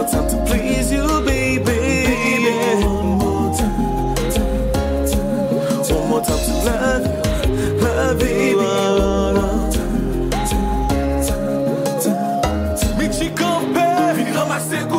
more time to please you, baby. One more time to love you, baby. Me te compare, vira mais cedo.